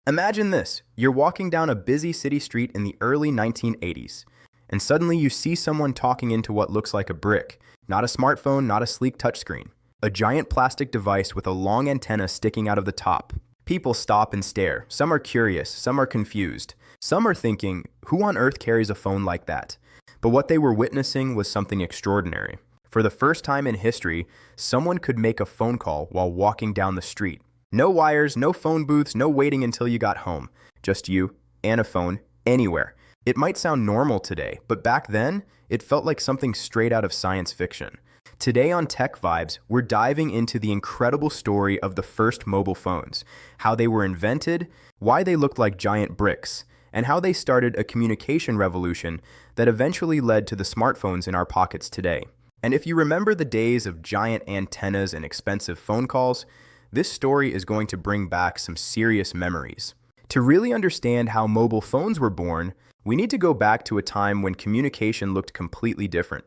Imagine this. You're walking down a busy city street in the early 1980s, and suddenly you see someone talking into what looks like a brick. Not a smartphone, not a sleek touchscreen. A giant plastic device with a long antenna sticking out of the top. People stop and stare. Some are curious, some are confused. Some are thinking, who on earth carries a phone like that? But what they were witnessing was something extraordinary. For the first time in history, someone could make a phone call while walking down the street. No wires, no phone booths, no waiting until you got home. Just you and a phone anywhere. It might sound normal today, but back then, it felt like something straight out of science fiction. Today on TechVibes, we're diving into the incredible story of the first mobile phones, how they were invented, why they looked like giant bricks, and how they started a communication revolution that eventually led to the smartphones in our pockets today. And if you remember the days of giant antennas and expensive phone calls, this story is going to bring back some serious memories. To really understand how mobile phones were born, we need to go back to a time when communication looked completely different.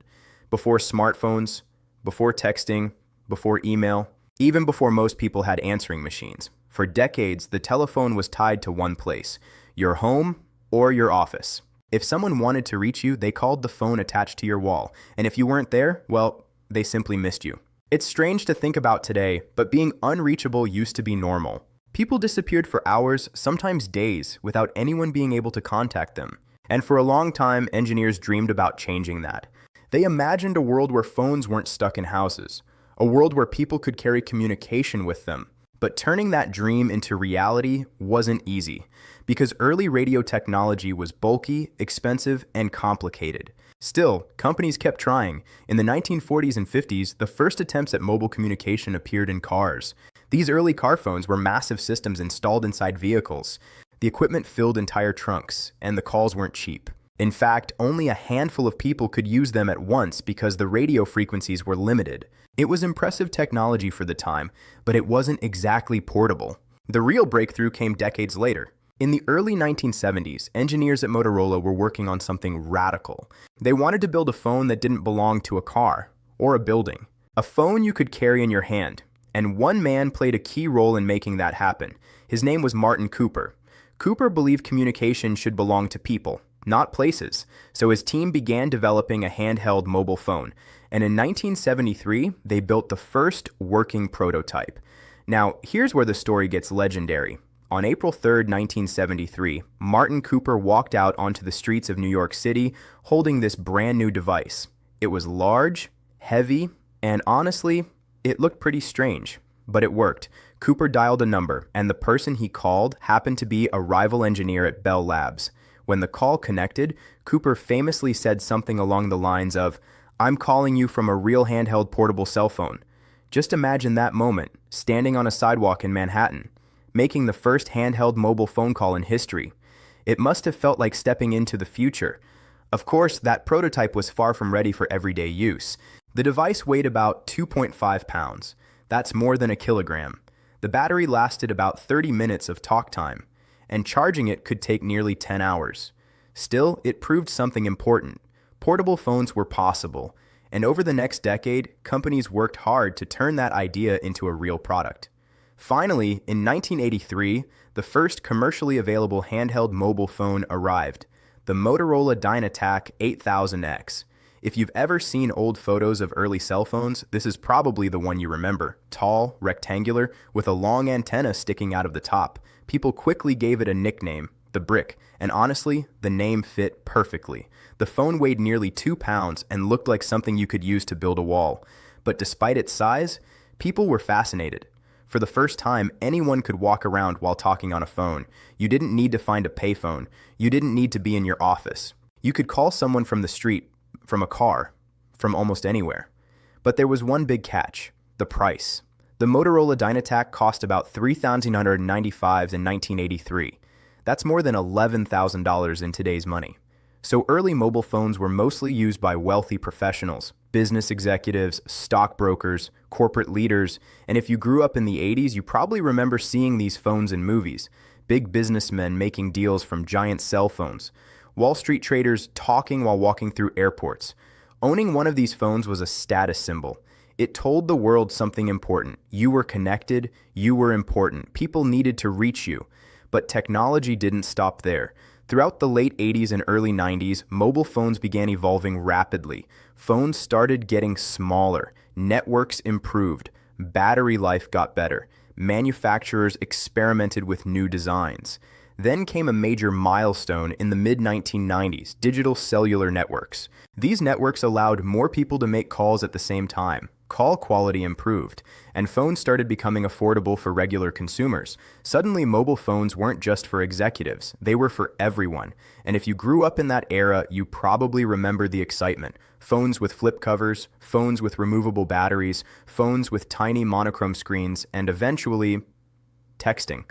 Before smartphones, before texting, before email, even before most people had answering machines. For decades, the telephone was tied to one place, your home or your office. If someone wanted to reach you, they called the phone attached to your wall, and if you weren't there, well, they simply missed you. It's strange to think about today, but being unreachable used to be normal. People disappeared for hours, sometimes days, without anyone being able to contact them. And for a long time, engineers dreamed about changing that. They imagined a world where phones weren't stuck in houses, a world where people could carry communication with them. But turning that dream into reality wasn't easy, because early radio technology was bulky, expensive, and complicated. Still, companies kept trying. In the 1940s and 50s, the first attempts at mobile communication appeared in cars. These early car phones were massive systems installed inside vehicles. The equipment filled entire trunks, and the calls weren't cheap. In fact, only a handful of people could use them at once because the radio frequencies were limited. It was impressive technology for the time, but it wasn't exactly portable. The real breakthrough came decades later. In the early 1970s, engineers at Motorola were working on something radical. They wanted to build a phone that didn't belong to a car or a building. A phone you could carry in your hand. And one man played a key role in making that happen. His name was Martin Cooper. Cooper believed communication should belong to people, not places, so his team began developing a handheld mobile phone. And in 1973, they built the first working prototype. Now, here's where the story gets legendary. On April 3, 1973, Martin Cooper walked out onto the streets of New York City holding this brand new device. It was large, heavy, and honestly, it looked pretty strange, but it worked. Cooper dialed a number, and the person he called happened to be a rival engineer at Bell Labs. When the call connected, Cooper famously said something along the lines of, "I'm calling you from a real handheld portable cell phone." Just imagine that moment, standing on a sidewalk in Manhattan, making the first handheld mobile phone call in history. It must have felt like stepping into the future. Of course, that prototype was far from ready for everyday use. The device weighed about 2.5 pounds. That's more than a kilogram. The battery lasted about 30 minutes of talk time, and charging it could take nearly 10 hours. Still, it proved something important. Portable phones were possible, and over the next decade, companies worked hard to turn that idea into a real product. Finally, in 1983, the first commercially available handheld mobile phone arrived, the Motorola Dynatac 8000X. If you've ever seen old photos of early cell phones, this is probably the one you remember. Tall, rectangular, with a long antenna sticking out of the top. People quickly gave it a nickname, the Brick, and honestly, the name fit perfectly. The phone weighed nearly 2 pounds and looked like something you could use to build a wall. But despite its size, people were fascinated. For the first time, anyone could walk around while talking on a phone. You didn't need to find a payphone. You didn't need to be in your office. You could call someone from the street, from a car, from almost anywhere. But there was one big catch: the price. The Motorola Dynatac cost about $3,995 in 1983. That's more than $11,000 in today's money. So early mobile phones were mostly used by wealthy professionals, business executives, stockbrokers, corporate leaders, and if you grew up in the 80s, you probably remember seeing these phones in movies. Big businessmen making deals from giant cell phones. Wall Street traders talking while walking through airports. Owning one of these phones was a status symbol. It told the world something important. You were connected, you were important. People needed to reach you. But technology didn't stop there. Throughout the late 80s and early 90s, mobile phones began evolving rapidly. Phones started getting smaller, networks improved, battery life got better, manufacturers experimented with new designs. Then came a major milestone in the mid-1990s, digital cellular networks. These networks allowed more people to make calls at the same time. Call quality improved, and phones started becoming affordable for regular consumers. Suddenly, mobile phones weren't just for executives, they were for everyone. And if you grew up in that era, you probably remember the excitement. Phones with flip covers, phones with removable batteries, phones with tiny monochrome screens, and eventually, texting.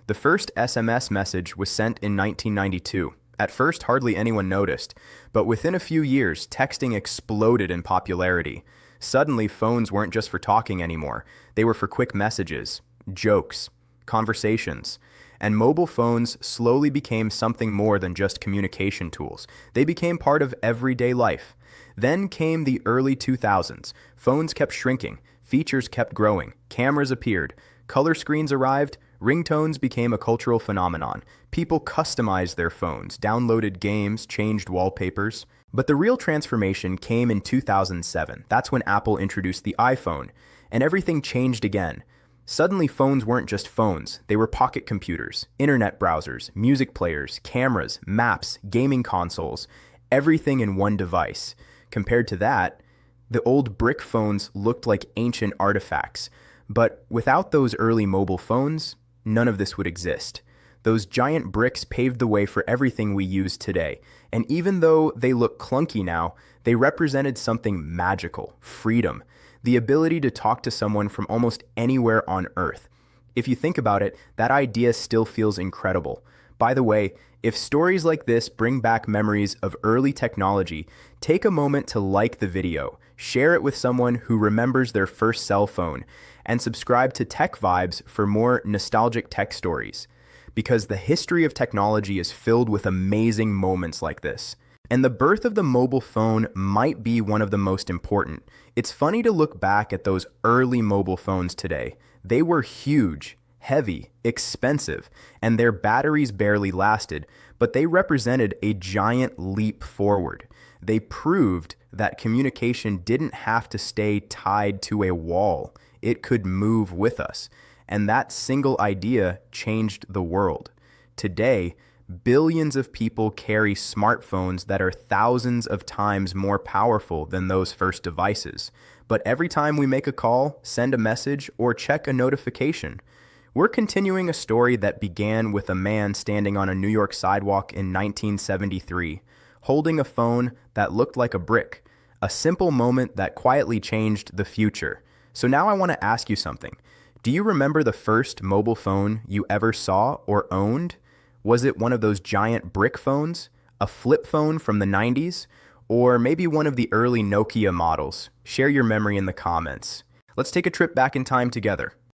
The first SMS message was sent in 1992. At first, hardly anyone noticed, but within a few years, texting exploded in popularity. Suddenly, phones weren't just for talking anymore. They were for quick messages, jokes, conversations. And mobile phones slowly became something more than just communication tools. They became part of everyday life. Then came the early 2000s. Phones kept shrinking, features kept growing, cameras appeared, color screens arrived, ringtones became a cultural phenomenon. People customized their phones, downloaded games, changed wallpapers. But the real transformation came in 2007. That's when Apple introduced the iPhone, and everything changed again. Suddenly, phones weren't just phones. They were pocket computers, internet browsers, music players, cameras, maps, gaming consoles, everything in one device. Compared to that, the old brick phones looked like ancient artifacts. But without those early mobile phones, none of this would exist. Those giant bricks paved the way for everything we use today. And even though they look clunky now, they represented something magical: freedom, the ability to talk to someone from almost anywhere on Earth. If you think about it, that idea still feels incredible. By the way, if stories like this bring back memories of early technology, take a moment to like the video, share it with someone who remembers their first cell phone, and subscribe to TechVibes for more nostalgic tech stories. Because the history of technology is filled with amazing moments like this. And the birth of the mobile phone might be one of the most important. It's funny to look back at those early mobile phones today. They were huge, heavy, expensive, and their batteries barely lasted, but they represented a giant leap forward. They proved that communication didn't have to stay tied to a wall. It could move with us. And that single idea changed the world. Today, billions of people carry smartphones that are thousands of times more powerful than those first devices. But every time we make a call, send a message, or check a notification, we're continuing a story that began with a man standing on a New York sidewalk in 1973, holding a phone that looked like a brick, a simple moment that quietly changed the future. So now I want to ask you something. Do you remember the first mobile phone you ever saw or owned? Was it one of those giant brick phones, a flip phone from the 90s, or maybe one of the early Nokia models? Share your memory in the comments. Let's take a trip back in time together.